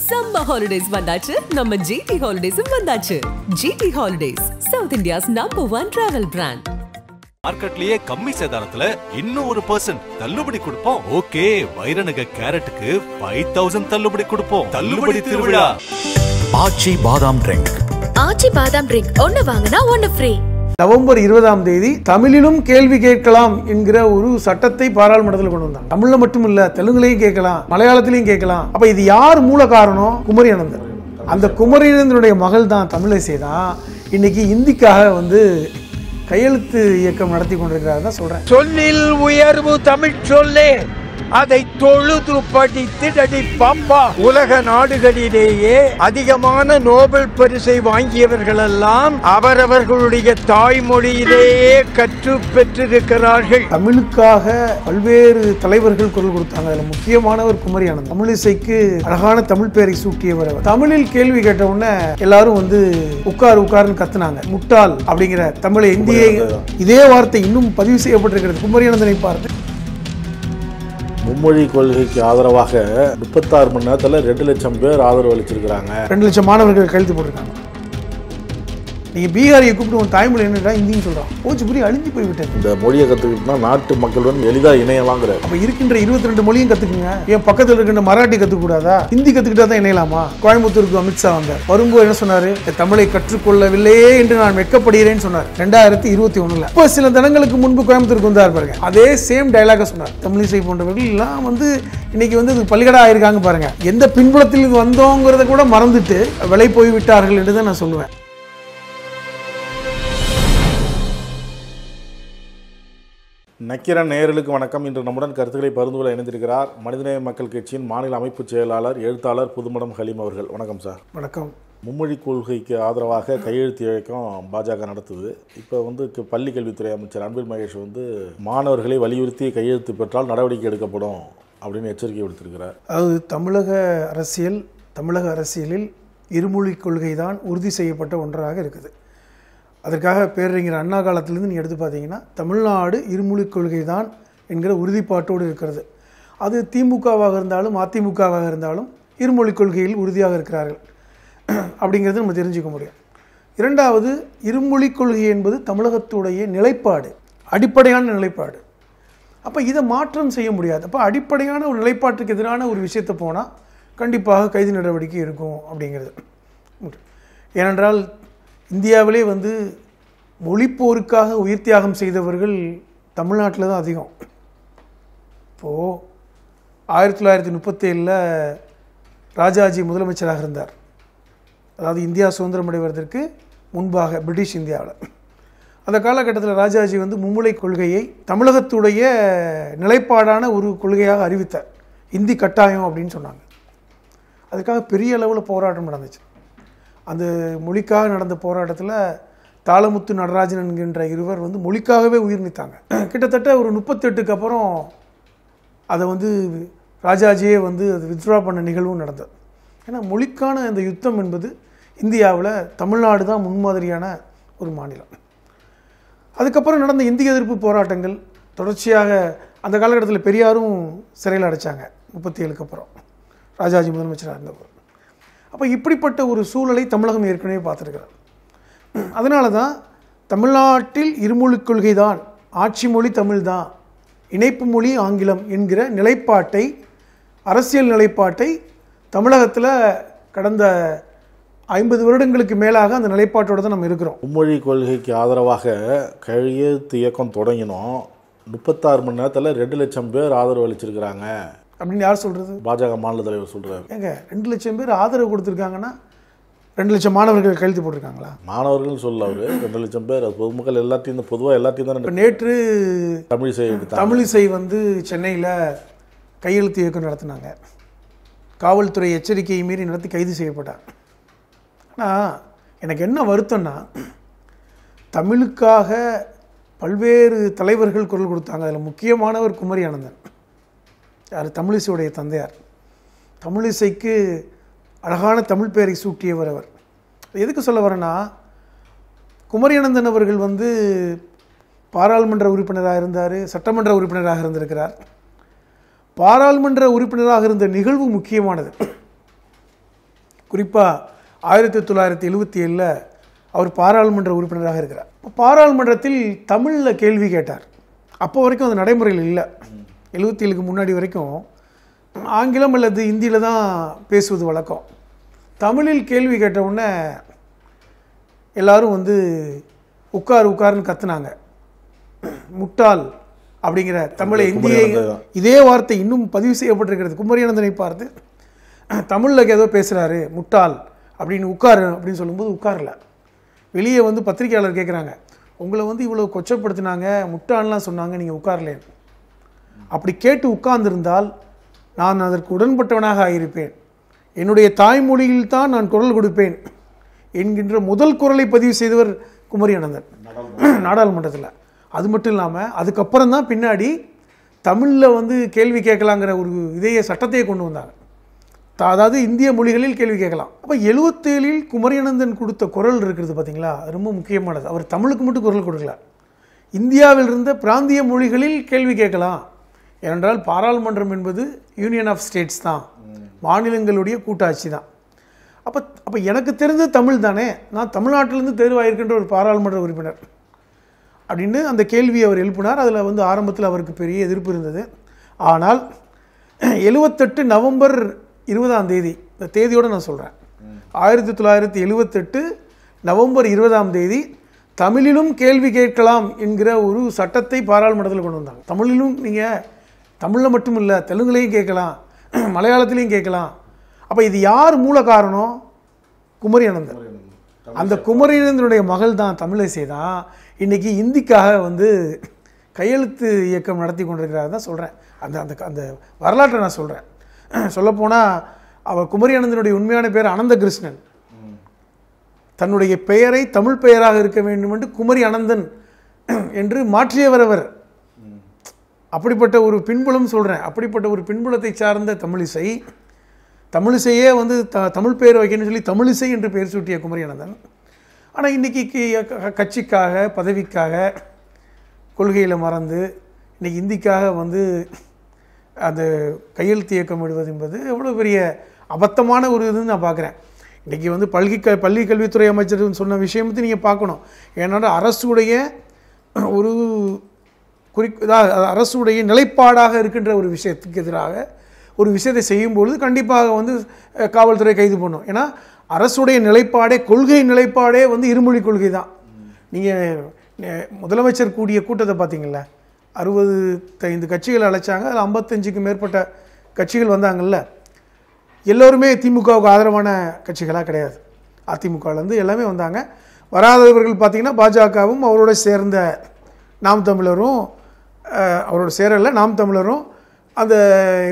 Summer holidays வந்தாச்சு, நம்ம GT Holidays வந்தாச்சு. GT Holidays, South India's #1 travel brand. மார்க்கெட்லயே கம்மி சேதாரத்துல இன்னும் 1% தள்ளுபடி கொடுப்போம். ஓகே, வைரநக கேரட்டுக்கு 5000 தள்ளுபடி கொடுப்போம். தள்ளுபடி திருவிழா. ஆச்சி பாதாம் ட்ரிங்க். ஆச்சி பாதாம் ட்ரிங்க் ஒன்னு வாங்குனா ஒன்னு ஃப்ரீ. நவம்பர் 20ஆம் தேதி தமிழிலும் கேள்வி கேட்கலாம் என்கிற ஒரு சட்டத்தை பாராளுமன்றத்தில் கொண்டு வந்தாங்க. தமிழ்ல மட்டும் இல்ல, தெலுங்குலையும் கேட்கலாம், மலையாளத்திலையும் கேட்கலாம். அப்ப இது யார் மூல காரணம்? குமரி அனந்தன். அந்த குமரி அனந்தனுடைய மகள் தான் தமிழிசை தான் இன்னைக்கு இந்திக்காக கையெழுத்து இயக்கம் நடத்தி கொண்டிருக்கிறார் தான் சொல்றேன். சொல்லில் உயர்வு தமிழ் சொல்லே, அதை தொழுது படித்து பம்பா. உலக நாடுகளிலேயே அதிகமான நோபல் பரிசை வாங்கியவர்கள் எல்லாம் அவரவர்களுடைய தாய்மொழியிலேயே கற்று பெற்றிருக்கிறார்கள். தமிழுக்காக பல்வேறு தலைவர்கள் குரல் கொடுத்தாங்க. அதுல முக்கியமானவர் குமரி அனந்தன். தமிழிசைக்கு அழகான தமிழ் பெயரை சூட்டியவர் அவர். தமிழில் கேள்வி கேட்ட உடனே எல்லாரும் உட்கார் உட்கார்னு கத்துனாங்க. முட்டாள் அப்படிங்கிற தமிழை இந்திய இதே வார்த்தை இன்னும் பதிவு செய்யப்பட்டிருக்கிறது. குமரி அனந்தனை பார்த்து மும்மொழி கொள்கைக்கு ஆதரவாக 36 மணி நேரத்தில் 2 லட்சம் பேர் ஆதரவு அளிச்சிருக்கிறாங்க. 2 லட்சம் மாணவர்கள் கையெழுத்து போட்டிருக்காங்க. நீங்க பீகாரியை கூப்பிட்டு உன் தாய்மொழி என்னடா இந்தின்னு சொல்றான். போச்சுபுரி அழிஞ்சு போய்விட்டது. இந்த மொழியை கற்றுக்கிட்டா நாட்டு மக்களுடன் எளிதாக இணையலாங்கிற. அப்ப இருக்கின்ற 22 மொழியும் கத்துக்குங்க. ஏன் பக்கத்தில் இருக்கின்ற மராட்டி கத்துக்கூடாதா? ஹிந்தி கத்துக்கிட்டா தான் இணையலாமா? கோயம்புத்தூருக்கு அமித்ஷா வந்தார். வரும்போது என்ன சொன்னாரு? தமிழை கற்றுக்கொள்ளவில்லையே என்று நான் வெட்கப்படுகிறேன்னு சொன்னார் 2021. இப்போ சில தினங்களுக்கு முன்பு கோயம்புத்தூருக்கு வந்தார் பாருங்க. அதே சேம் டயலாக சொன்னார். தமிழிசை போன்றவர்கள் எல்லாம் இன்னைக்கு பள்ளிக்கடா ஆயிருக்காங்க பாருங்க. எந்த பின்புலத்தில் இது வந்தோங்கிறத கூட மறந்துட்டு விலை போய் விட்டார்கள் என்று தான் நான் சொல்லுவேன். நக்கீரன் நேயர்களுக்கு வணக்கம். இன்று நம்முடன் கருத்துக்களை பகிர்ந்து கொள்ள இணைந்திருக்கிறார் மனிதநேய மக்கள் கட்சியின் மாநில அமைப்பு செயலாளர், எழுத்தாளர் புதுமடம் ஹலீம் அவர்கள். வணக்கம் சார். வணக்கம். மும்மொழி கொள்கைக்கு ஆதரவாக கையெழுத்து இயக்கம் பாஜக நடத்துது. இப்போ பள்ளி கல்வித்துறை அமைச்சர் அன்பில் மகேஷ் மாணவர்களை வலியுறுத்தி கையெழுத்து பெற்றால் நடவடிக்கை எடுக்கப்படும் அப்படின்னு எச்சரிக்கை விடுத்திருக்கிறார். அதாவது தமிழக அரசியலில் இருமொழி கொள்கை தான் உறுதி செய்யப்பட்ட ஒன்றாக இருக்குது. அதற்காக பேரறிஞர் அண்ணா காலத்திலேருந்து நீங்கள் எடுத்து பார்த்தீங்கன்னா தமிழ்நாடு இருமொழி கொள்கை தான் என்கிற உறுதிப்பாட்டோடு இருக்கிறது. அது திமுகவாக இருந்தாலும் அதிமுகவாக இருந்தாலும் இருமொழி கொள்கையில் உறுதியாக இருக்கிறார்கள் அப்படிங்கிறது நம்ம தெரிஞ்சுக்க முடியும். இரண்டாவது, இருமொழி கொள்கை என்பது தமிழகத்துடைய நிலைப்பாடு, அடிப்படையான நிலைப்பாடு. அப்போ இதை மாற்றம் செய்ய முடியாது. அப்போ அடிப்படையான ஒரு நிலைப்பாட்டுக்கு எதிரான ஒரு விஷயத்தை போனால் கண்டிப்பாக கைது நடவடிக்கை இருக்கும் அப்படிங்கிறது. ஏனென்றால் இந்தியாவிலே மொழிப்போருக்காக உயிர் தியாகம் செய்தவர்கள் தமிழ்நாட்டில் தான் அதிகம். இப்போது 1937 ராஜாஜி முதலமைச்சராக இருந்தார். அதாவது இந்தியா சுதந்திரம் அடைவதற்கு முன்பாக பிரிட்டிஷ் இந்தியாவில். அந்த காலகட்டத்தில் ராஜாஜி மும்மொழி கொள்கையை தமிழகத்துடைய நிலைப்பாடான ஒரு கொள்கையாக அறிவித்தார். இந்தி கட்டாயம் அப்படின்னு சொன்னாங்க. அதுக்காக பெரிய அளவில் போராட்டம் நடந்துச்சு. அந்த மொழிக்காக நடந்த போராட்டத்தில் தாளமுத்து நடராஜன் என்கின்ற இருவர் மொழிக்காகவே உயிர் நீத்தாங்க. கிட்டத்தட்ட ஒரு 38க்கு அப்புறம் அதை ராஜாஜியே அது வித்ட்ரா பண்ண நிகழ்வும் நடந்தது. ஏன்னா மொழிக்கான அந்த யுத்தம் என்பது இந்தியாவில் தமிழ்நாடு தான் முன்மாதிரியான ஒரு மாநிலம். அதுக்கப்புறம் நடந்த இந்திய எதிர்ப்பு போராட்டங்கள் தொடர்ச்சியாக அந்த காலகட்டத்தில் பெரியாரும் சிறையில் அடைச்சாங்க 37க்கு அப்புறம், ராஜாஜி முதலமைச்சராக இருந்தவர். அப்போ இப்படிப்பட்ட ஒரு சூழலை தமிழகம் ஏற்கனவே பார்த்துருக்கிறார். அதனால தான் தமிழ்நாட்டில் இருமொழி கொள்கை தான், ஆட்சி மொழி தமிழ் தான், இணைப்பு மொழி ஆங்கிலம் என்கிற நிலைப்பாட்டை, அரசியல் நிலைப்பாட்டை தமிழகத்தில் கடந்த 50 வருடங்களுக்கு மேலாக அந்த நிலைப்பாட்டோடு தான் நம்ம இருக்கிறோம். மும்மொழி கொள்கைக்கு ஆதரவாக கையெழுத்து இயக்கம் தொடங்கினோம். 36 மணி நேரத்தில் 2 லட்சம் பேர் ஆதரவு அளிச்சிருக்கிறாங்க அப்படின்னு யார் சொல்கிறது? பாஜக மாநில தலைவர் சொல்கிறார். ஏங்க 2 லட்சம் பேர் ஆதரவு கொடுத்துருக்காங்கன்னா 2 லட்சம் மாணவர்கள் கையெழுத்து போட்டிருக்காங்களா? மாணவர்கள் சொல்ல அவர் 2 லட்சம் பேர் பொதுமக்கள் எல்லாத்தையும் பொதுவாக எல்லாத்தையும் தான். நேற்று தமிழிசை சென்னையில் கையெழுத்து இயக்கம் நடத்தினாங்க. காவல்துறை எச்சரிக்கையை மீறி நடத்தி கைது செய்யப்பட்டார். ஆனால் எனக்கு என்ன வருத்தம்னா, தமிழுக்காக பல்வேறு தலைவர்கள் குரல் கொடுத்தாங்க. அதில் முக்கியமானவர் குமரி அனந்தன். யார்? தமிழிசையுடைய தந்தையார். தமிழிசைக்கு அழகான தமிழ் பெயரை சூட்டியவர் அவர். எதுக்கு சொல்ல வரேன்னா, குமரி அனந்தன் அவர்கள் பாராளுமன்ற உறுப்பினராக இருந்தார், சட்டமன்ற உறுப்பினராக இருந்திருக்கிறார். பாராளுமன்ற உறுப்பினராக இருந்த நிகழ்வு முக்கியமானது. குறிப்பாக 1977 அவர் பாராளுமன்ற உறுப்பினராக இருக்கிறார். பாராளுமன்றத்தில் தமிழில் கேள்வி கேட்டார். அப்போ வரைக்கும் அது நடைமுறையில் இல்லை. 77க்கு முன்னாடி வரைக்கும் ஆங்கிலம் அல்லது இந்தியில் தான் பேசுவது வழக்கம். தமிழில் கேள்வி கேட்ட உடனே எல்லாரும் வந்து உட்காருன்னு கத்துனாங்க. முட்டாள் அப்படிங்கிற தமிழை இந்திய இதே வார்த்தை இன்னும் பதிவு செய்யப்பட்டிருக்கிறது. குமரியானந்தனை பார்த்து தமிழில் ஏதோ பேசுகிறாரு முட்டாள் அப்படின்னு உட்காரு அப்படின்னு சொல்லும்போது உட்காரல. வெளியே வந்து பத்திரிகையாளர் கேட்குறாங்க, உங்களை வந்து இவ்வளோ கொச்சப்படுத்தினாங்க, முட்டாள்லாம் சொன்னாங்க, நீங்கள் உட்காரலேன். அப்படி கேட்டு உட்கார்ந்திருந்தால் நான் அதற்கு உடன்பட்டவனாக ஆகியிருப்பேன். என்னுடைய தாய்மொழியில் தான் நான் குரல் கொடுப்பேன் என்கின்ற முதல் குரலை பதிவு செய்தவர் குமரியானந்தன் நாடாளுமன்றத்தில். அது மட்டும் இல்லாமல் அதுக்கப்புறம் தான் பின்னாடி தமிழில் வந்து கேள்வி கேட்கலாங்கிற ஒரு இதைய சட்டத்தையே கொண்டு வந்தாங்க. அதாவது இந்திய மொழிகளில் கேள்வி கேட்கலாம். அப்போ 77 குமரியானந்தன் கொடுத்த குரல் இருக்கிறது பார்த்தீங்களா, அது ரொம்ப முக்கியமானது. அவர் தமிழுக்கு மட்டும் குரல் கொடுக்கல, இந்தியாவில் இருந்த பிராந்திய மொழிகளில் கேள்வி கேட்கலாம். ஏனென்றால் பாராளுமன்றம் என்பது யூனியன் ஆஃப் ஸ்டேட்ஸ் தான், மாநிலங்களுடைய கூட்டாட்சி தான். அப்போ எனக்கு தெரிஞ்ச தமிழ் தானே, நான் தமிழ்நாட்டிலேருந்து தேர்வாயிருக்கின்ற ஒரு பாராளுமன்ற உறுப்பினர் அப்படின்னு அந்த கேள்வியை அவர் எழுப்பினார். அதில் வந்து ஆரம்பத்தில் அவருக்கு பெரிய எதிர்ப்பு இருந்தது. ஆனால் 78 நவம்பர் 20 இந்த தேதியோடு நான் சொல்கிறேன், 1978 நவம்பர் 20 தமிழிலும் கேள்வி கேட்கலாம் என்கிற ஒரு சட்டத்தை பாராளுமன்றத்தில் கொண்டு வந்தாங்க. தமிழிலும் நீங்கள் தமிழில் மட்டும் இல்லை, தெலுங்குலையும் கேட்கலாம், மலையாளத்திலையும் கேட்கலாம். அப்போ இது யார் மூல காரணம்? குமரியானந்தன். அந்த குமரியானந்தனுடைய மகள் தான் தமிழிசை தான் இன்றைக்கி இந்திக்காக வந்து கையெழுத்து இயக்கம் நடத்தி கொண்டிருக்கிறார் தான் சொல்கிறேன். அந்த அந்த அந்த வரலாற்றை நான் சொல்கிறேன். சொல்லப்போனால் அவர் குமரியானந்தனுடைய உண்மையான பேர் அனந்த கிருஷ்ணன். தன்னுடைய பெயரை தமிழ் பெயராக இருக்க வேண்டும் என்று குமரி அனந்தன் என்று மாற்றியவர் அவர். அப்படிப்பட்ட ஒரு பின்புலம் சொல்கிறேன். அப்படிப்பட்ட ஒரு பின்புலத்தை சார்ந்த தமிழிசையே வந்து தமிழ் பெயர் வைக்கணும்னு சொல்லி தமிழிசை என்று பெயர் சூட்டிய குமரியானந்தன். ஆனால் இன்றைக்கி கட்சிக்காக பதவிக்காக கொள்கையில் மறந்து இன்றைக்கி இந்திக்காக வந்து அந்த கையெழுத்து இயக்கம் விடுவது என்பது எவ்வளோ பெரிய அபத்தமான ஒரு இதுன்னு நான் பார்க்குறேன். இன்றைக்கி வந்து பள்ளி கல்வித்துறை அமைச்சர் சொன்ன விஷயத்தை நீங்கள் பார்க்கணும். ஏன்னா அரசுடைய ஒரு அரசுடைய நிலைப்பாடாக இருக்கின்ற ஒரு விஷயத்துக்கு எதிராக ஒரு விஷயத்தை செய்யும்பொழுது கண்டிப்பாக வந்து காவல்துறை கைது பண்ணும். ஏன்னா அரசுடைய நிலைப்பாடே கொள்கை நிலைப்பாடே வந்து இருமொழி கொள்கை தான். நீங்கள் முதலமைச்சர் கூடிய கூட்டத்தை பார்த்தீங்களா, 65 கட்சிகள் அழைச்சாங்க, அதில் 55க்கும் மேற்பட்ட கட்சிகள் வந்தாங்கல்ல. எல்லோருமே திமுகவுக்கு ஆதரவான கட்சிகளாக கிடையாது. அதிமுகலேருந்து எல்லாமே வந்தாங்க. வராதவர்கள் பார்த்திங்கன்னா பாஜகவும் அவரோட சேர்ந்த நாம் தமிழரும், அவரோட சேரல நாம் தமிழரும், அந்த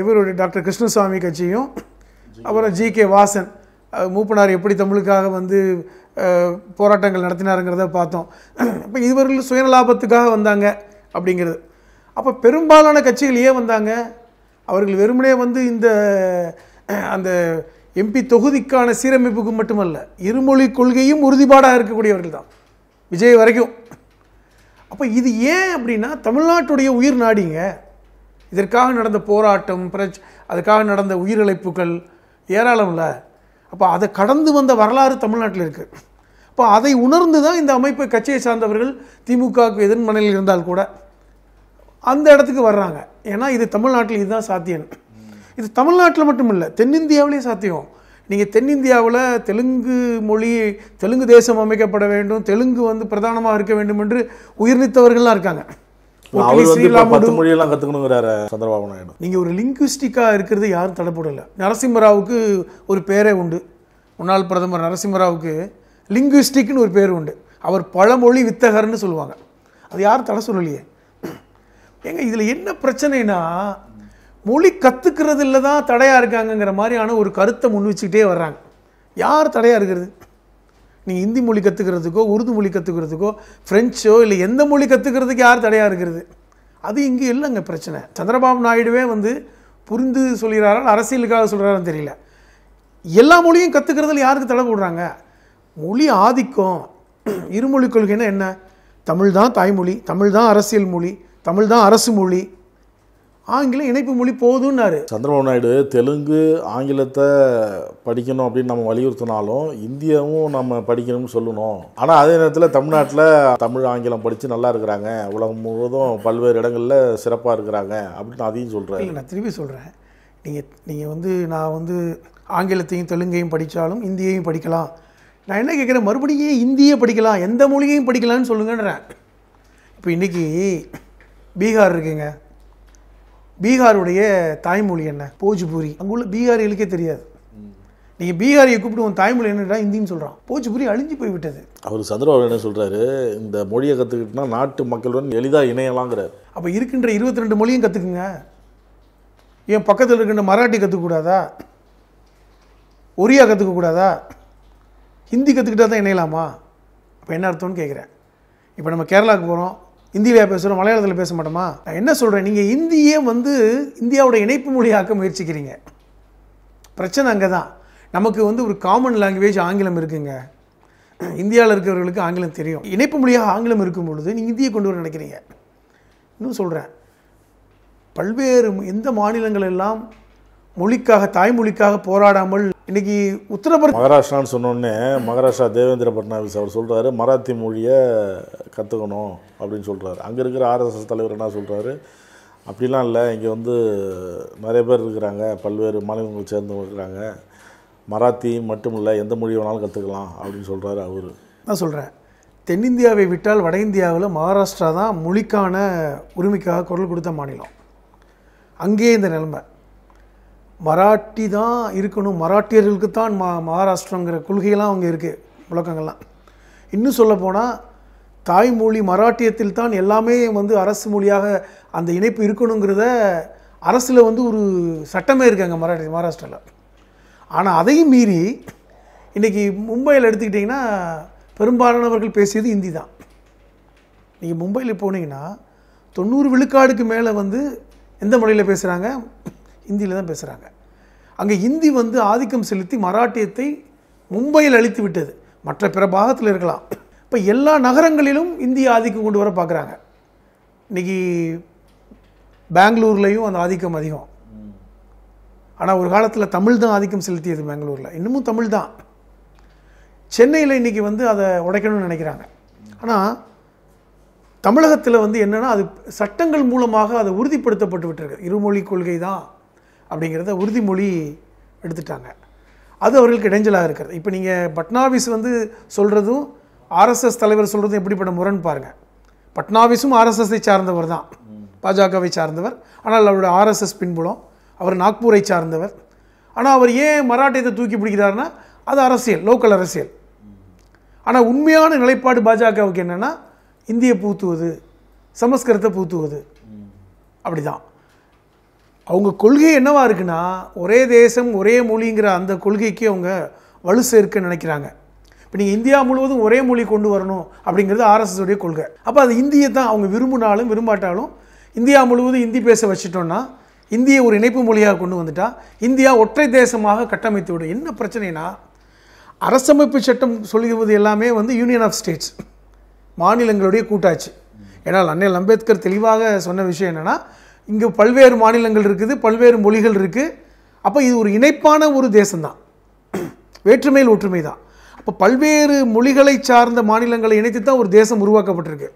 இவருடைய டாக்டர் கிருஷ்ணசாமி கட்சியும், அப்புறம் ஜி.கே. வாசன் மூப்பனார் எப்படி தமிழுக்காக வந்து போராட்டங்கள் நடத்தினாருங்கிறத பார்த்தோம். இப்போ இவர்கள் சுயநலாபத்துக்காக வந்தாங்க அப்படிங்கிறது. அப்போ பெரும்பாலான கட்சிகள் ஏன் வந்தாங்க? அவர்கள் வெறுமனே வந்து இந்த அந்த எம்பி தொகுதிக்கான சீரமைப்புக்கு மட்டுமல்ல, இருமொழி கொள்கையும் உறுதிப்பாடாக இருக்கக்கூடியவர்கள் தான், விஜய் வரைக்கும். அப்போ இது ஏன் அப்படின்னா தமிழ்நாட்டுடைய உயிர் நாடிங்க. இதற்காக நடந்த போராட்டம், அதுக்காக நடந்த உயிரிழப்புகள் ஏராளம்ல. அப்போ அதை கடந்து வந்த வரலாறு தமிழ்நாட்டில் இருக்குது. அப்போ அதை உணர்ந்து தான் இந்த அமைப்பை கட்சியை சார்ந்தவர்கள் திமுகவுக்கு எதிர்மனையில் இருந்தால் கூட அந்த இடத்துக்கு வர்றாங்க. ஏன்னா இது தமிழ்நாட்டில் இதுதான் சாத்தியம். இது தமிழ்நாட்டில் மட்டும் இல்லை, தென்னிந்தியாவிலே சாத்தியம். நீங்கள் தென்னிந்தியாவில் தெலுங்கு தேசம் அமைக்கப்பட வேண்டும், தெலுங்கு வந்து பிரதானமாக இருக்க வேண்டும் என்று உயிர்நீத்தவர்கள்லாம் இருக்காங்க. நீங்கள் ஒரு லிங்குவிஸ்டிக்காக இருக்கிறது யாரும் தடைப்படலை. நரசிம்மராவுக்கு ஒரு பேரே உண்டு, முன்னாள் பிரதமர் நரசிம்மராவுக்கு லிங்குவிஸ்டிக்னு ஒரு பேர் உண்டு. அவர் பழமொழி வித்தகர்னு சொல்லுவாங்க. அது யாரும் தடை சொல்லலையே. ஏங்க இதில் என்ன பிரச்சனைனா, மொழி கற்றுக்கிறதுல தான் தடையாக இருக்காங்கங்கிற மாதிரியான ஒரு கருத்தை முன் வச்சுக்கிட்டே வர்றாங்க. யார் தடையாக இருக்கிறது? நீங்கள் ஹிந்தி மொழி கற்றுக்கிறதுக்கோ, உருது மொழி கற்றுக்கிறதுக்கோ, ஃப்ரெஞ்சோ இல்லை எந்த மொழி கற்றுக்கிறதுக்கு யார் தடையாக இருக்கிறது? அது இங்கே இல்லைங்க பிரச்சனை. சந்திரபாபு நாயுடுவே வந்து புரிந்து சொல்கிறாரா, அரசியலுக்காக சொல்கிறாரான்னு தெரியல. எல்லா மொழியும் கற்றுக்கிறதுல யாருக்கு தடை போடுறாங்க? மொழி ஆதிக்கம். இருமொழி கொள்கைன்னா என்ன? தமிழ் தான் தாய்மொழி, தமிழ் தான் அரசியல் மொழி, தமிழ் தான் அரசு மொழி. ஆங்கிலம் இணைப்பு மொழி போதுன்னாரு. சந்திரபாபு நாயுடு தெலுங்கு ஆங்கிலத்தை படிக்கணும் அப்படின்னு நம்ம வலியுறுத்தினாலும் இந்தியாவும் நம்ம படிக்கணும்னு சொல்லணும். ஆனால் அதே நேரத்தில் தமிழ்நாட்டில் தமிழ் ஆங்கிலம் படித்து நல்லா இருக்கிறாங்க, உலகம் முழுவதும் பல்வேறு இடங்களில் சிறப்பாக இருக்கிறாங்க அப்படின்னு அதையும் சொல்கிறேன். இல்லை, நான் திருப்பி சொல்கிறேன். நீங்கள் நான் ஆங்கிலத்தையும் தெலுங்கையும் படித்தாலும் இந்தியையும் படிக்கலாம். நான் என்ன கேட்குறேன், மறுபடியும் இந்தியை படிக்கலாம், எந்த மொழியையும் படிக்கலான்னு சொல்லுங்கன்றேன். இப்போ இன்றைக்கி பீகார் இருக்குங்க, பீகாருடைய தாய்மொழி என்ன? போஜ்பூரி. அங்கே உள்ள பீகாரிகளுக்கே தெரியாது. நீங்கள் பீகாரியை கூப்பிட்டு உன் தாய்மொழி என்னடா இந்தின்னு சொல்கிறான். போஜ்பூரி அழிஞ்சு போய்விட்டது. அவர் சந்திரபாபு என்ன சொல்கிறாரு, இந்த மொழியை கற்றுக்கிட்டுனா நாட்டு மக்களுடன் எளிதாக இணையலாங்கிறார். அப்போ இருக்கின்ற 22 மொழியும் கற்றுக்குங்க. ஏன் பக்கத்தில் இருக்கின்ற மராட்டி கற்றுக்கக்கூடாதா? ஒரியா கற்றுக்கக்கூடாதா? ஹிந்தி கற்றுக்கிட்டா தான் இணையலாமா? அப்போ என்ன அர்த்தம்னு கேட்குறேன். இப்போ நம்ம கேரளாவுக்கு போகிறோம், இந்தியிலே பேசுகிறோம், மலையாளத்தில் பேச மாட்டோமா? நான் என்ன சொல்கிறேன், நீங்கள் இந்தியே இந்தியாவோட இணைப்பு மொழியாக்க முயற்சிக்கிறீங்க. பிரச்சனை அங்கே தான். நமக்கு ஒரு காமன் லாங்குவேஜ் ஆங்கிலம் இருக்குங்க. இந்தியாவில் இருக்கிறவர்களுக்கு ஆங்கிலம் தெரியும். இணைப்பு மொழியாக ஆங்கிலம் இருக்கும் பொழுது நீங்கள் இந்தியை கொண்டு வர நினைக்கிறீங்க. இன்னும் சொல்கிறேன், பல்வேறு எந்த மாநிலங்கள் எல்லாம் மொழிக்காக தாய்மொழிக்காக போராடாமல் இன்னைக்கு உத்தரப்பிரதேச மகாராஷ்டிரான்னு சொன்னோடனே மகாராஷ்டிரா தேவேந்திர பட்னாவிஸ் அவர் சொல்கிறாரு மராத்தி மொழியை கற்றுக்கணும் அப்படின்னு சொல்கிறாரு. அங்கே இருக்கிற ஆர்எஸ்எஸ் தலைவர் என்ன சொல்கிறாரு, அப்படிலாம் இல்லை, இங்கே நிறைய பேர் இருக்கிறாங்க, பல்வேறு மாநிலங்களை சேர்ந்தவங்க இருக்கிறாங்க, மராத்தி மட்டும் இல்லை எந்த மொழி வேணாலும் கற்றுக்கலாம் அப்படின்னு சொல்கிறாரு அவர். நான் சொல்கிறேன், தென்னிந்தியாவை விட்டால் வட இந்தியாவில் மகாராஷ்டிரா தான் மொழிக்கான உரிமைக்காக குரல் கொடுத்த மாநிலம். அங்கேயே இந்த நிலைமை, மராட்டி தான் இருக்கணும், மராட்டியர்களுக்கு தான் மகாராஷ்டிரங்கிற கொள்கையெல்லாம் அவங்க இருக்குது, முழக்கங்கள்லாம். இன்னும் சொல்லப்போனால் தாய்மொழி மராட்டியத்தில் தான் எல்லாமே அரசு மொழியாக அந்த இணைப்பு இருக்கணுங்கிறத அரசில் ஒரு சட்டமே இருக்காங்க மகாராஷ்டிராவில். ஆனால் அதையும் மீறி இன்றைக்கி மும்பையில் எடுத்துக்கிட்டிங்கன்னா பெரும்பாலானவர்கள் பேசியது ஹிந்தி தான். நீங்கள் மும்பையில் போனீங்கன்னா 90 விழுக்காடுக்கு மேலே எந்த மொழியில் பேசுகிறாங்க? ஹிந்தியில் தான் பேசுகிறாங்க. அங்கே ஹிந்தி ஆதிக்கம் செலுத்தி மராட்டியத்தை மும்பையில் அழித்து விட்டது. மற்ற பிற பாகத்தில் இருக்கலாம். இப்போ எல்லா நகரங்களிலும் இந்திய ஆதிக்கம் கொண்டு வர பார்க்குறாங்க. இன்றைக்கி பெங்களூர்லேயும் அந்த ஆதிக்கம் அதிகம். ஆனால் ஒரு காலத்தில் தமிழ் தான் ஆதிக்கம் செலுத்தியது பெங்களூரில், இன்னமும் தமிழ் தான். சென்னையில் இன்றைக்கி அதை உடைக்கணும்னு நினைக்கிறாங்க. ஆனால் தமிழகத்தில் என்னென்னா அது சட்டங்கள் மூலமாக அதை உறுதிப்படுத்தப்பட்டு விட்டுருக்கு. இருமொழி கொள்கை தான் அப்படிங்கிறத உறுதிமொழி எடுத்துட்டாங்க. அது அவர்களுக்கு இடைஞ்சலாக இருக்கிறது. இப்போ நீங்கள் பட்னாவிஸ் சொல்கிறதும் ஆர்எஸ்எஸ் தலைவர் சொல்கிறதும் எப்படிப்பட்ட முரண் பாருங்கள். பட்னாவிஸும் ஆர்எஸ்எஸ்ஸை சார்ந்தவர் தான், பாஜகவை சார்ந்தவர். ஆனால் அவருடைய ஆர்எஸ்எஸ் பின்புலம், அவர் நாக்பூரை சார்ந்தவர். ஆனால் அவர் ஏன் மராட்டியத்தை தூக்கி பிடிக்கிறாருன்னா அது அரசியல், லோக்கல் அரசியல். ஆனால் உண்மையான நிலைப்பாடு பாஜகவுக்கு என்னென்னா இந்தியை பூத்துவது, சமஸ்கிருதத்தை பூத்துவது. அப்படி தான் அவங்க கொள்கை என்னவா இருக்குன்னா, ஒரே தேசம் ஒரே மொழிங்கிற அந்த கொள்கைக்கு அவங்க வலு சேர்க்க நினைக்கிறாங்க. இப்போ நீங்கள் இந்தியா முழுவதும் ஒரே மொழி கொண்டு வரணும் அப்படிங்கிறது ஆர்எஸ்எஸ் உடைய கொள்கை. அப்போ அது இந்தியை தான் அவங்க விரும்பினாலும் விரும்பாட்டாலும் இந்தியா முழுவதும் இந்தி பேச வச்சுட்டோன்னா, இந்தியை ஒரு இணைப்பு மொழியாக கொண்டு வந்துட்டா இந்தியா ஒற்றை தேசமாக கட்டமைத்து விடும். என்ன பிரச்சனைனா, அரசமைப்பு சட்டம் சொல்லுவது எல்லாமே யூனியன் ஆஃப் ஸ்டேட்ஸ், மாநிலங்களுடைய கூட்டாட்சி. ஏன்னால் அண்ணல் அம்பேத்கர் தெளிவாக சொன்ன விஷயம் என்னென்னா, இங்கே பல்வேறு மாநிலங்கள் இருக்குது, பல்வேறு மொழிகள் இருக்குது. அப்போ இது ஒரு இணைப்பான ஒரு தேசம்தான், வேற்றுமையில் ஒற்றுமை தான். அப்போ பல்வேறு மொழிகளை சார்ந்த மாநிலங்களை இணைத்து தான் ஒரு தேசம் உருவாக்கப்பட்டிருக்கு.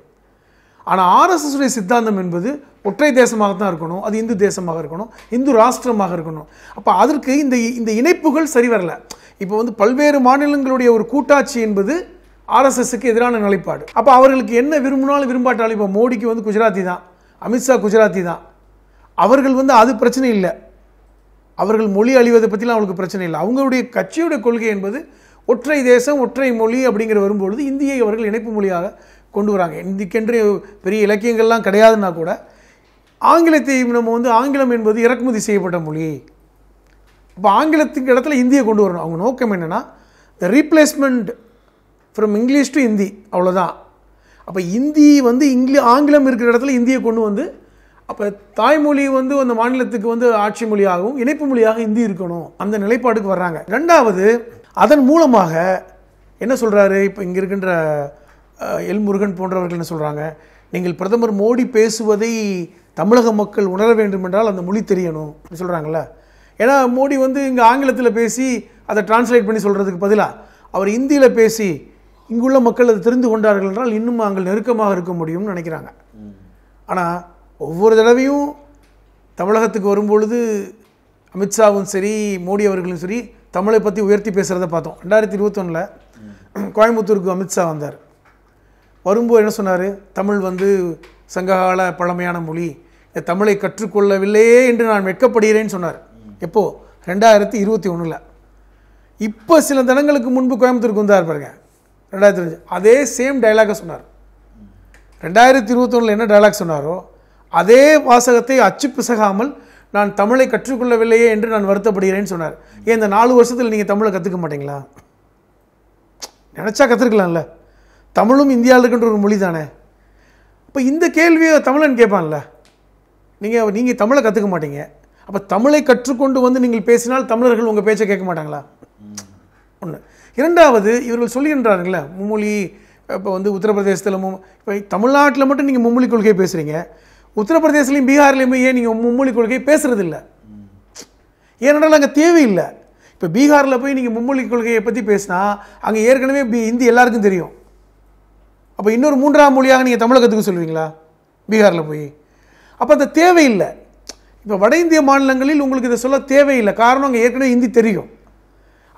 ஆனால் ஆர்எஸ்எஸ் உடைய சித்தாந்தம் என்பது ஒற்றை தேசமாக தான் இருக்கணும், அது இந்து தேசமாக இருக்கணும், இந்து ராஷ்டிரமாக இருக்கணும். அப்போ அதற்கு இந்த இணைப்புகள் சரி வரல. இப்போ பல்வேறு மாநிலங்களுடைய ஒரு கூட்டாட்சி என்பது ஆர்எஸ்எஸ்க்கு எதிரான நிலைப்பாடு. அப்போ அவர்களுக்கு என்ன விரும்பினாலும் விரும்பாட்டாலும், இப்போ மோடிக்கு குஜராத்தி தான், அமித்ஷா குஜராத்தி தான், அவர்கள் அது பிரச்சனை இல்லை, அவர்கள் மொழி அழிவதை பற்றிலாம் அவங்களுக்கு பிரச்சனை இல்லை. அவங்களுடைய கட்சியுடைய கொள்கை என்பது ஒற்றை தேசம் ஒற்றை மொழி அப்படிங்கிற வரும்பொழுது இந்தியை அவர்கள் இணைப்பு மொழியாக கொண்டு வராங்க. இந்திக்கென்று பெரிய இலக்கியங்கள்லாம் கிடையாதுன்னா கூட ஆங்கிலத்தை நம்ம ஆங்கிலம் என்பது இறக்குமதி செய்யப்பட்ட மொழி. இப்போ ஆங்கிலத்துக்கு இடத்துல இந்தியை கொண்டு வரணும். அவங்க நோக்கம் என்னென்னா the replacement from English to Hindi, அவ்வளோதான். அப்போ ஹிந்தி ஆங்கிலம் இருக்கிற இடத்துல இந்தியை கொண்டு அப்போ தாய்மொழி அந்த மாநிலத்துக்கு ஆட்சி மொழியாகவும் இணைப்பு மொழியாக ஹிந்தி இருக்கணும், அந்த நிலைப்பாடுக்கு வர்றாங்க. ரெண்டாவது, அதன் மூலமாக என்ன சொல்கிறாரு, இப்போ இங்கே இருக்கின்ற எல் முருகன் போன்றவர்கள் என்ன சொல்கிறாங்க, நீங்கள் பிரதமர் மோடி பேசுவதை தமிழக மக்கள் உணர வேண்டும் என்றால் அந்த மொழி தெரியணும் சொல்கிறாங்கள. ஏன்னா மோடி வந்து இங்கே ஆங்கிலத்தில் பேசி அதை டிரான்ஸ்லேட் பண்ணி சொல்கிறதுக்கு பதிலாக அவர் இந்தியில் பேசி இங்குள்ள மக்கள் அதை தெரிந்து கொண்டார்கள் என்றால் இன்னும் நாங்கள் நெருக்கமாக இருக்க முடியும்னு நினைக்கிறாங்க. ஆனால் ஒவ்வொரு தடவையும் தமிழகத்துக்கு வரும்பொழுது அமித்ஷாவும் சரி மோடி அவர்களும் சரி தமிழை பற்றி உயர்த்தி பேசுகிறத பார்த்தோம். 2021 கோயம்புத்தூருக்கு அமித்ஷா வந்தார். வரும்போது என்ன சொன்னார்? தமிழ் வந்து சங்ககால பழமையான மொழி, இந்த தமிழை கற்றுக்கொள்ளவில்லையே என்று நான் வெட்கப்படுகிறேன்னு சொன்னார். எப்போ? 2021. இப்போ சில தினங்களுக்கு முன்பு கோயம்புத்தூருக்கு வந்தார் பாருங்க 2005. அதே சேம் டைலாக சொன்னார். 2021 என்ன டைலாக் சொன்னாரோ அதே வாசகத்தை அச்சு பிசகாமல் நான் தமிழை கற்றுக்கொள்ளவில்லையே என்று நான் வருத்தப்படுகிறேன்னு சொன்னார். ஏன் இந்த 4 வருஷத்தில் நீங்கள் தமிழை கற்றுக்க மாட்டீங்களா? நினச்சா கற்றுக்கலாம்ல. தமிழும் இந்தியாவில் இருக்கின்ற ஒரு மொழி தானே. இப்போ இந்த கேள்வியை தமிழன் கேட்பான்ல. நீங்கள் தமிழை கற்றுக்க மாட்டீங்க, அப்போ தமிழை கற்றுக்கொண்டு வந்து நீங்கள் பேசினால் தமிழர்கள் உங்கள் பேச்சை கேட்க மாட்டாங்களா? ஒன்று. இரண்டாவது, இவர்கள் சொல்லுகின்றார்கள மும்மொழி. இப்போ வந்து உத்தரப்பிரதேசத்தில் இப்போ தமிழ்நாட்டில் மட்டும் நீங்கள் மும்மொழி கொள்கையை பேசுகிறீங்க, உத்தரப்பிரதேசலையும் பீகார்லையுமே ஏன் நீங்கள் மும்மொழி கொள்கையை பேசுகிறதில்ல? ஏனென்றால் அங்கே தேவையில்லை. இப்போ பீகாரில் போய் நீங்கள் மும்மொழி கொள்கையை பற்றி பேசினா அங்கே ஏற்கனவே ஹிந்தி எல்லாருக்கும் தெரியும். அப்போ இன்னொரு 3ஆம் மொழியாக நீங்கள் தமிழை கற்றுக்க சொல்லுவீங்களா பீகாரில் போய்? அப்போ அந்த தேவையில்லை. இப்போ வட இந்திய மாநிலங்களில் உங்களுக்கு இதை சொல்ல தேவையில்லை. காரணம் அங்கே ஏற்கனவே ஹிந்தி தெரியும்.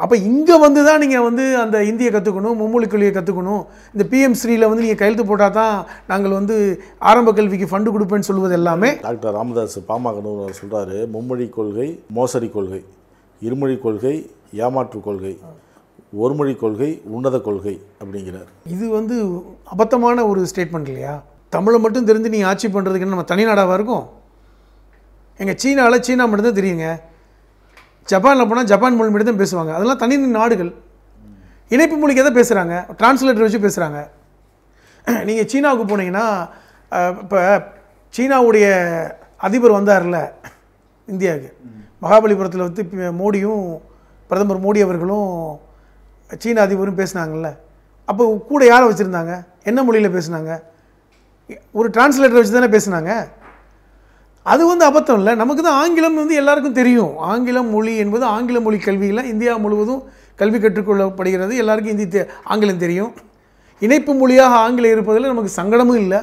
அப்போ இங்கே வந்து தான் நீங்கள் வந்து அந்த இந்தியை கற்றுக்கணும், மும்மொழி கொள்கையை கற்றுக்கணும். இந்த PM-ஸ்ரீயில் வந்து நீங்கள் கையெழுத்து போட்டால் தான் நாங்கள் வந்து ஆரம்ப கல்விக்கு ஃபண்டு கொடுப்பேன்னு சொல்வது எல்லாமே. டாக்டர் ராமதாஸ் பாமக நிறுவனர் சொல்கிறாரு, மும்மொழி கொள்கை மோசடி கொள்கை, இருமொழி கொள்கை ஏமாற்று கொள்கை, ஒருமொழி கொள்கை உன்னத கொள்கை அப்படிங்கிறார். இது வந்து அபத்தமான ஒரு ஸ்டேட்மெண்ட் இல்லையா? தமிழை மட்டும் தெரிஞ்சு நீங்கள் ஆட்சி பண்ணுறதுக்குன்னு நம்ம தனிநாடாக இருக்கும். எங்கள் சீனாவில் சீனா மட்டும்தான் தெரியுங்க. ஜப்பானில் போனால் ஜப்பான் மொழி மட்டும் தான் பேசுவாங்க. அதெல்லாம் தனி நாடுகள். இணைப்பு மொழிக்கு எதை பேசுகிறாங்க? டிரான்ஸ்லேட்டர் வச்சு பேசுகிறாங்க. நீங்கள் சீனாவுக்கு போனீங்கன்னா இப்போ சீனாவுடைய அதிபர் வந்தார்ல இந்தியாவுக்கு, மகாபலிபுரத்தில் வந்து மோடியும் பிரதமர் மோடி அவர்களும் சீன அதிபரும் பேசினாங்கல்ல. அப்போ கூட யாரை வச்சுருந்தாங்க? என்ன மொழியில் பேசுனாங்க? ஒரு டிரான்ஸ்லேட்டர் வச்சு தானே பேசுனாங்க. அது வந்து அபத்தம் இல்லை. நமக்கு தான் ஆங்கிலம் வந்து எல்லாருக்கும் தெரியும். ஆங்கிலம் மொழி என்பது ஆங்கில மொழி கல்வியில் இந்தியா முழுவதும் கல்வி கற்றுக்கொள்ளப்படுகிறது. எல்லாருக்கும் ஹிந்தி ஆங்கிலம் தெரியும். இணைப்பு மொழியாக ஆங்கிலம் இருப்பதில் நமக்கு சங்கடமும் இல்லை.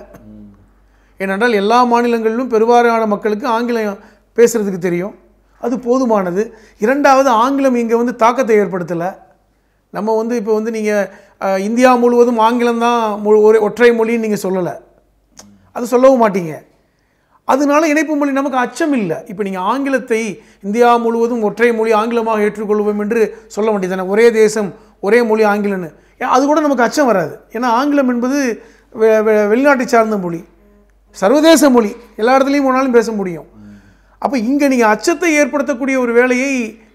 ஏனென்றால் எல்லா மாநிலங்களிலும் பெருவாரியான மக்களுக்கு ஆங்கிலம் பேசுகிறதுக்கு தெரியும். அது போதுமானது. இரண்டாவது, ஆங்கிலம் இங்கே வந்து தாக்கத்தை ஏற்படுத்தலை. நம்ம வந்து இப்போ வந்து நீங்கள் இந்தியா முழுவதும் ஆங்கிலம் தான் ஒரு ஒற்றை மொழின்னு நீங்கள் சொல்லலை, அது சொல்லவும் மாட்டீங்க. அதனால இணைப்பு மொழி நமக்கு அச்சம் இல்லை. இப்போ நீங்கள் ஆங்கிலத்தை இந்தியா முழுவதும் ஒற்றை மொழி ஆங்கிலமாக ஏற்றுக்கொள்வோம் என்று சொல்ல வேண்டியதானே. ஒரே தேசம் ஒரே மொழி ஆங்கிலம்னு அது கூட நமக்கு அச்சம் வராது. ஏன்னா ஆங்கிலம் என்பது வெளிநாட்டை சார்ந்த மொழி, சர்வதேச மொழி, எல்லா இடத்துலையும் போனாலும் பேச முடியும். அப்போ இங்கே நீங்கள் அச்சத்தை ஏற்படுத்தக்கூடிய ஒரு வேலையை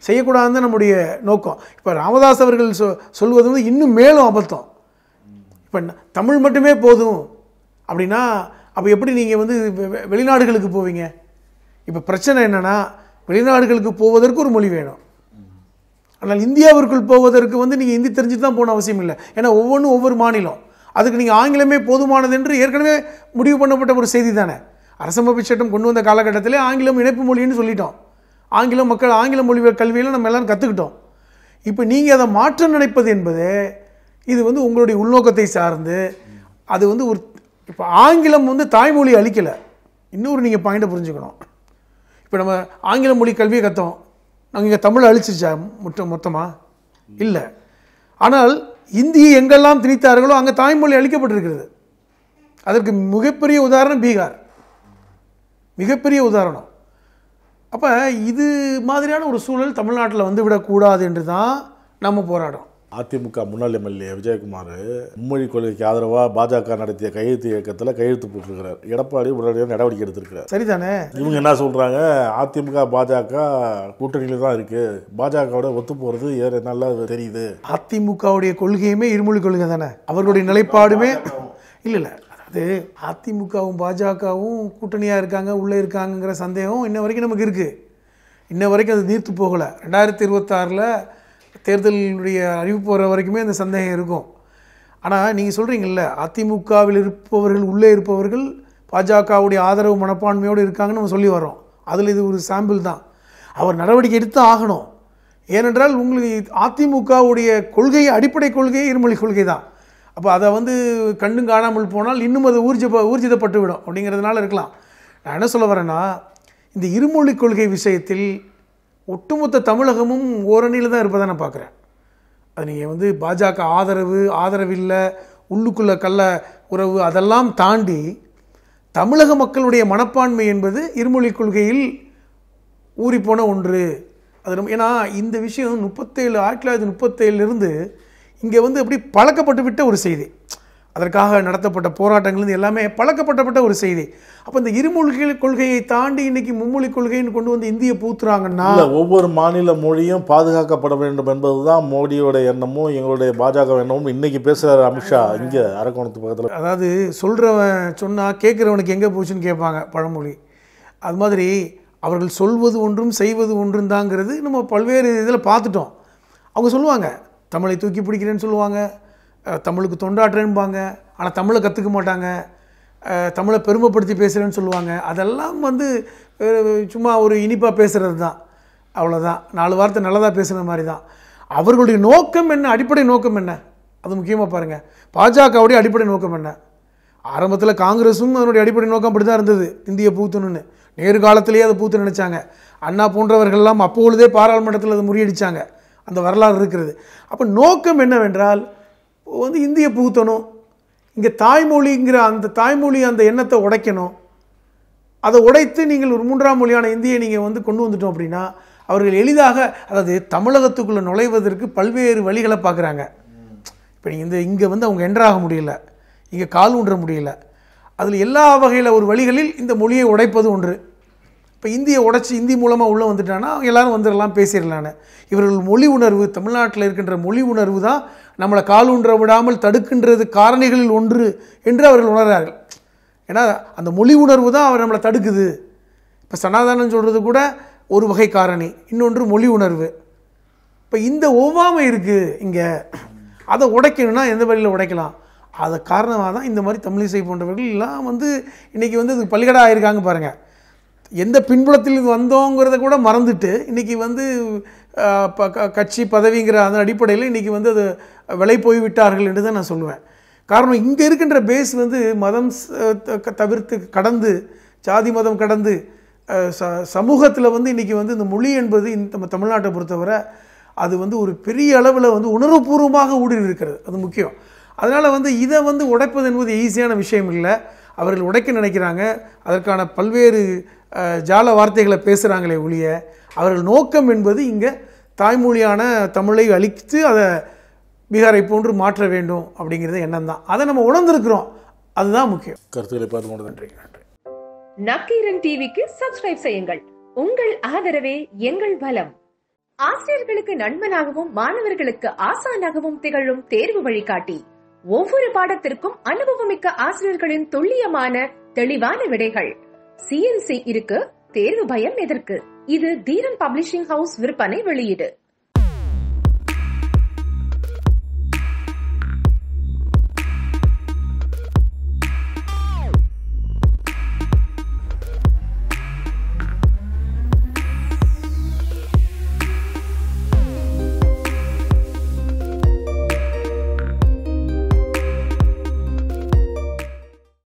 செய்யக்கூடாதுன்னு நம்முடைய நோக்கம். இப்போ ராமதாஸ் அவர்கள் சொல்வது வந்து இன்னும் மேலும் அபத்தம். இப்போ தமிழ் மட்டுமே போதும் அப்படின்னா அப்போ எப்படி நீங்கள் வந்து வெளிநாடுகளுக்கு போவீங்க? இப்போ பிரச்சனை என்னென்னா, வெளிநாடுகளுக்கு போவதற்கு ஒரு மொழி வேணும். ஆனால் இந்தியாவிற்குள் போவதற்கு வந்து நீங்கள் ஹிந்தி தெரிஞ்சு தான் போன அவசியம் இல்லை. ஏன்னா ஒவ்வொன்றும் ஒவ்வொரு மாநிலம். அதுக்கு நீங்கள் ஆங்கிலமே போதுமானது என்று ஏற்கனவே முடிவு பண்ணப்பட்ட ஒரு செய்தி தானே. அரசமைப்பு சட்டம் கொண்டு வந்த காலகட்டத்திலே ஆங்கிலம் இணைப்பு மொழின்னு சொல்லிட்டோம். ஆங்கிலம் மக்கள் ஆங்கில மொழி கல்வியில் நம்ம எல்லோரும் கற்றுக்கிட்டோம். இப்போ நீங்கள் அதை மாற்ற நினைப்பது என்பது இது வந்து உங்களுடைய உள்நோக்கத்தை சார்ந்து அது வந்து ஒரு இப்போ ஆங்கிலம் வந்து தாய்மொழி அளிக்கலை. இன்னொரு நீங்கள் பாயிண்ட்டை புரிஞ்சுக்கணும். இப்போ நம்ம ஆங்கில மொழி கல்வியை கற்றோம், நாங்கள் இங்கே தமிழ் அழிச்சிச்சா மொத்தமாக இல்லை. ஆனால் இந்தியை எங்கெல்லாம் திணித்தார்களோ அங்கே தாய்மொழி அளிக்கப்பட்டிருக்கிறது. அதற்கு மிகப்பெரிய உதாரணம் பீகார், மிகப்பெரிய உதாரணம். அப்போ இது மாதிரியான ஒரு சூழல் தமிழ்நாட்டில் வந்து விடக்கூடாது என்று தான் நம்ம போராடுறோம். அதிமுக முன்னாள் எம்எல்ஏ விஜயகுமார் மும்மொழி கொள்கைக்கு ஆதரவாக பாஜக நடத்திய கையெழுத்து இயக்கத்தில் கையெழுத்து போட்டிருக்கிறார். எடப்பாடி உடனடியாக நடவடிக்கை எடுத்திருக்கிறார். சரிதானே? இவங்க என்ன சொல்கிறாங்க, அதிமுக பாஜக கூட்டணியில் தான் இருக்குது, பாஜகவோட ஒத்து போகிறது ஏற நல்லா தெரியுது. அதிமுகவுடைய கொள்கையுமே இருமொழி கொள்கை தானே, அவர்களுடைய நிலைப்பாடுமே இல்லை. அதாவது அதிமுகவும் பாஜகவும் கூட்டணியாக இருக்காங்க, உள்ளே இருக்காங்கங்கிற சந்தேகம் இன்ன வரைக்கும் நமக்கு இருக்குது. இன்ன வரைக்கும் அது நீர்த்து போகலை. 2026 தேர்தலுடைய அறிவிப்பு வர வரைக்குமே அந்த சந்தேகம் இருக்கும். ஆனால் நீங்கள் சொல்கிறீங்கல்ல, அதிமுகவில் இருப்பவர்கள், உள்ளே இருப்பவர்கள் பாஜகவுடைய ஆதரவு மனப்பான்மையோடு இருக்காங்கன்னு நம்ம சொல்லி வரோம். அதில் இது ஒரு சாம்பிள் தான். அவர் நடவடிக்கை எடுத்து ஆகணும். ஏனென்றால் உங்களுக்கு அதிமுகவுடைய கொள்கை, அடிப்படை கொள்கையே இருமொழி கொள்கை தான். அப்போ அதை கண்டும் காணாமல் போனால் இன்னும் அது ஊர்ஜிதப்பட்டு விடும் அப்படிங்கிறதுனால இருக்கலாம். நான் என்ன சொல்ல வரேன்னா, இந்த இருமொழி கொள்கை விஷயத்தில் ஒட்டுமொத்த தமிழகமும் ஓரணியில் தான் இருப்பதை நான் பார்க்குறேன். அது நீங்கள் பாஜக ஆதரவில்லை, உள்ளுக்குள்ள கள்ள உறவு அதெல்லாம் தாண்டி தமிழக மக்களுடைய மனப்பான்மை என்பது இருமொழி கொள்கையில் ஊறிப்போன ஒன்று. அது ஏன்னா இந்த விஷயம் 1937 இங்கே அப்படி பழக்கப்பட்டு விட்ட ஒரு செய்தி. அதற்காக நடத்தப்பட்ட போராட்டங்கள் எல்லாமே பழக்கப்பட்ட ஒரு செய்தி. அப்போ இந்த இருமொழி கொள்கையை தாண்டி இன்னைக்கு மும்மொழி கொள்கைன்னு கொண்டு வந்து இந்திய பூத்துறாங்கன்னா, ஒவ்வொரு மாநில மொழியும் பாதுகாக்கப்பட வேண்டும் என்பதுதான் மோடியோட எண்ணமும் எங்களுடைய பாஜக எண்ணமும் இன்னைக்கு பேசுகிற அமித்ஷா இங்கே அரக்கோணத்து பக்கத்தில். அதாவது சொல்கிறவன் சொன்னால் கேட்குறவனுக்கு எங்கே போச்சுன்னு கேட்பாங்க பழமொழி. அது மாதிரி அவர்கள் சொல்வது ஒன்றும் செய்வது ஒன்றும் தாங்கிறது நம்ம பல்வேறு இதில் பார்த்துட்டோம். அவங்க சொல்லுவாங்க தமிழை தூக்கி பிடிக்கிறேன்னு சொல்லுவாங்க, தமிழுக்கு தொண்டாற்றுறேன்பாங்க, ஆனால் தமிழை கற்றுக்க மாட்டாங்க, தமிழை பெருமைப்படுத்தி பேசுகிறேன்னு சொல்லுவாங்க. அதெல்லாம் சும்மா ஒரு இனிப்பாக பேசுகிறது தான், அவ்வளோதான். 4 வார்த்தை நல்லதாக பேசுகிற மாதிரி தான். அவர்களுடைய நோக்கம் என்ன, அடிப்படை நோக்கம் என்ன, அது முக்கியமாக பாருங்கள். பாஜகவுடைய அடிப்படை நோக்கம் என்ன? ஆரம்பத்தில் காங்கிரஸும் அதனுடைய அடிப்படை நோக்கம் அப்படி தான் இருந்தது, இந்திய பூத்தணுன்னு. நேரு காலத்திலேயே அதை பூத்து நினச்சாங்க. அண்ணா போன்றவர்கள்லாம் அப்பொழுதே பாராளுமன்றத்தில் அதை முறியடித்தாங்க. அந்த வரலாறு இருக்கிறது. அப்போ நோக்கம் என்னவென்றால் இந்திய புகுத்தணும், இங்கே தாய்மொழிங்கிற அந்த எண்ணத்தை உடைக்கணும். அதை உடைத்து நீங்கள் ஒரு 3ஆம் மொழியான இந்தியை நீங்கள் கொண்டு வந்துட்டோம் அப்படின்னா அவர்கள் எளிதாக, அதாவது தமிழகத்துக்குள்ளே நுழைவதற்கு பல்வேறு வழிகளை பார்க்குறாங்க. இப்போ நீங்கள் இங்கே அவங்க என்ட்ராக முடியல, இங்கே கால் ஊன்ற முடியல. அதில் எல்லா வகையில் ஒரு வழிகளில் இந்த மொழியை உடைப்பது ஒன்று. இப்போ இந்தியை உடைச்சி இந்தி மூலமாக உள்ளே வந்துட்டான்னா அவங்க எல்லோரும் வந்துடலாம், பேசிடலான்னு. இவர்கள் மொழி உணர்வு, தமிழ்நாட்டில் இருக்கின்ற மொழி உணர்வு தான் நம்மளை கால் ஊன்ற விடாமல் தடுக்கின்றது காரணிகளில் ஒன்று என்று அவர்கள் உணர்கிறார்கள். ஏன்னா அந்த மொழி உணர்வு தான் அவர் நம்மளை தடுக்குது. இப்போ சனாதனம் சொல்கிறது கூட ஒரு வகை காரணி, இன்னொன்று மொழி உணர்வு. இப்போ இந்த ஒவ்வாமை இருக்குது இங்கே, அதை உடைக்கணும்னா எந்த வழியில் உடைக்கலாம்? அது காரணமாக தான் இந்த மாதிரி தமிழிசை போன்றவர்கள் எல்லாம் இன்றைக்கி இதுக்கு பள்ளிக்கடை ஆகியிருக்காங்க பாருங்கள். எந்த பின்புலத்தில் வந்தோங்கிறத கூட மறந்துட்டு இன்றைக்கி கட்சி பதவிங்கிற அந்த அடிப்படையில் இன்றைக்கி அது விலை போய்விட்டார்கள் என்று தான் நான் சொல்லுவேன். காரணம் இங்கே இருக்கின்ற பேஸ் மதம் தவிர்த்து கடந்து, ஜாதி மதம் கடந்து சமூகத்தில் இன்றைக்கி இந்த மொழி என்பது நம்ம தமிழ்நாட்டை பொறுத்தவரை அது ஒரு பெரிய அளவில் உணர்வுபூர்வமாக ஊடுருவி இருக்கிறது. அது முக்கியம். அதனால் இதை உடைப்பது என்பது ஈஸியான விஷயம் இல்லை. அவர்கள் உடைக்க நினைக்கிறாங்க. அதற்கான பல்வேறு ஜால வார்த்தைகளை பேசுகிறாங்களே ஒழிய அவர்கள் நோக்கம் என்பது இங்கே தாய்மொழியான தமிழை அழித்து அதை பீகாரை போன்று மாற்ற வேண்டும் அப்படிங்கிறது எண்ணம் தான். அதை நம்ம உணர்ந்திருக்கிறோம். அதுதான் முக்கியம். கருத்துக்களை பார்த்து நன்றி. நக்கீரன் டிவிக்கு சப்ஸ்கிரைப் செய்யுங்கள். உங்கள் ஆதரவே எங்கள் பலம். ஆசிரியர்களுக்கு நண்பனாகவும் மாணவர்களுக்கு ஆசானாகவும் திகழும் தேர்வு வழிகாட்டி. ஒவ்வொரு பாடத்திற்கும் அனுபவமிக்க ஆசிரியர்களின் துல்லியமான தெளிவான விடைகள். CNC இருக்கு, தேர்வு பயம் எதற்கு? இது தீரன் பப்ளிஷிங் ஹவுஸ் விற்பனை வெளியீடு.